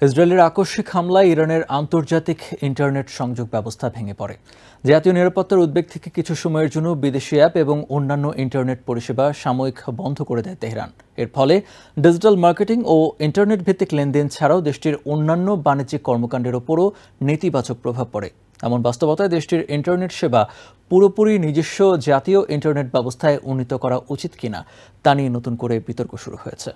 ইসরায়েলের আকস্মিক হামলায় ইরানের আন্তর্জাতিক ইন্টারনেট সংযোগ ব্যবস্থা ভেঙে পড়ে। জাতীয় নিরাপত্তার উদ্বেগ থেকে কিছু সময়ের জন্য বিদেশি অ্যাপ এবং অন্যান্য ইন্টারনেট পরিষেবা সাময়িক বন্ধ করে দেয় তেহরান। এর ফলে ডিজিটাল মার্কেটিং ও ইন্টারনেট ভিত্তিক লেনদেন ছাড়াও দেশটির অন্যান্য বাণিজ্যিক কর্মকাণ্ডের ওপরও নেতিবাচক প্রভাব পড়ে। এমন বাস্তবতায় দেশটির ইন্টারনেট সেবা পুরোপুরি নিজস্ব জাতীয় ইন্টারনেট ব্যবস্থায় উন্নীত করা উচিত কিনা তা নিয়ে নতুন করে বিতর্ক শুরু হয়েছে।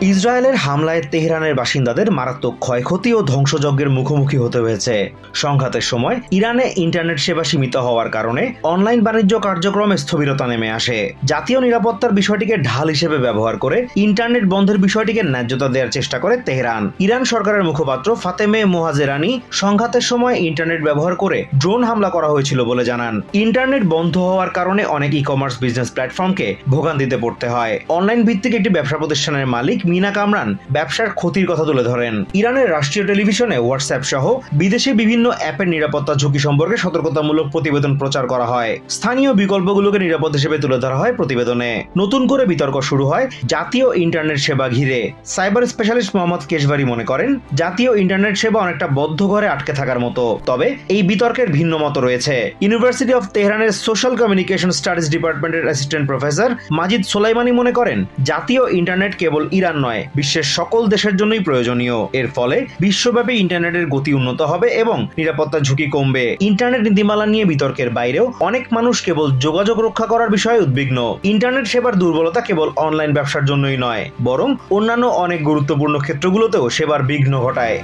ইসরায়েলের হামলায় তেহরানের বাসিন্দাদের মারাত্মক ক্ষয়ক্ষতি ও ধ্বংসযজ্ঞের মুখোমুখি হতে হয়েছে। সংঘাতের সময় ইরানে ইন্টারনেট সেবা সীমিত হওয়ার কারণে অনলাইন বাণিজ্য কার্যক্রমে স্থবিরতা নেমে আসে। জাতীয় নিরাপত্তার বিষয়টিকে ঢাল হিসেবে ব্যবহার করে ইন্টারনেট বন্ধের বিষয়টিকে ন্যায্যতা দেওয়ার চেষ্টা করে তেহরান। ইরান সরকারের মুখপাত্র ফাতেমে মোহাজেরানি সংঘাতের সময় ইন্টারনেট ব্যবহার করে ড্রোন হামলা করা হয়েছিল বলে জানান। ইন্টারনেট বন্ধ হওয়ার কারণে অনেক ই-কমার্স বিজনেস প্ল্যাটফর্মকে ভোগান্তিতে পড়তে হয়। অনলাইন ভিত্তিক একটি ব্যবসা প্রতিষ্ঠানের মালিক মিনা কামরান ব্যবসার ক্ষতির কথা তুলে ধরেন। ইরানের রাষ্ট্রীয় টেলিভিশনে হোয়াটসঅ্যাপ সহ বিদেশি বিভিন্ন অ্যাপের নিরাপত্তা ঝুঁকি সম্পর্কে সতর্কতামূলক প্রতিবেদন প্রচার করা হয়। স্থানীয় বিকল্পগুলোকে নিরাপদ হিসেবে তুলে ধরা হয় প্রতিবেদনে। নতুন করে বিতর্ক শুরু হয় জাতীয় ইন্টারনেট সেবা ঘিরে। সাইবার স্পেশালিস্ট মোহাম্মদ কেশবারি মনে করেন, জাতীয় ইন্টারনেট সেবা অনেকটা বদ্ধ ঘরে আটকে থাকার মতো। তবে এই বিতর্কের ভিন্ন মত রয়েছে। ইউনিভার্সিটি অফ তেহরানের সোশ্যাল কমিউনিকেশন স্টাডিজ ডিপার্টমেন্টের অ্যাসিস্ট্যান্ট প্রফেসর মাজিদ সোলাইমানি মনে করেন, জাতীয় ইন্টারনেট কেবল ইরান নয়, বিশ্বের সকল দেশের জন্যই প্রয়োজনীয়। এর ফলে বিশ্বব্যাপী ইন্টারনেটের গতি উন্নত হবে এবং নিরাপত্তা ঝুঁকি কমবে। ইন্টারনেট নীতিমালা নিয়ে বিতর্কের বাইরেও অনেক মানুষ কেবল যোগাযোগ রক্ষা করার বিষয়ে উদ্বিগ্ন। ইন্টারনেট সেবার দুর্বলতা কেবল অনলাইন ব্যবসার জন্যই নয়, বরং অন্যান্য অনেক গুরুত্বপূর্ণ ক্ষেত্রগুলোতেও সেবার বিঘ্ন ঘটায়।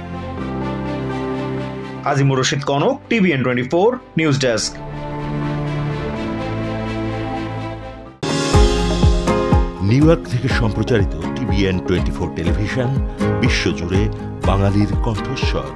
Azimur Rashid Kanak, TVN24 news desk. New York থেকে সম্প্রচারিত TVN24 টেলিভিশন বিশ্বজুড়ে বাঙালির কণ্ঠস্বর।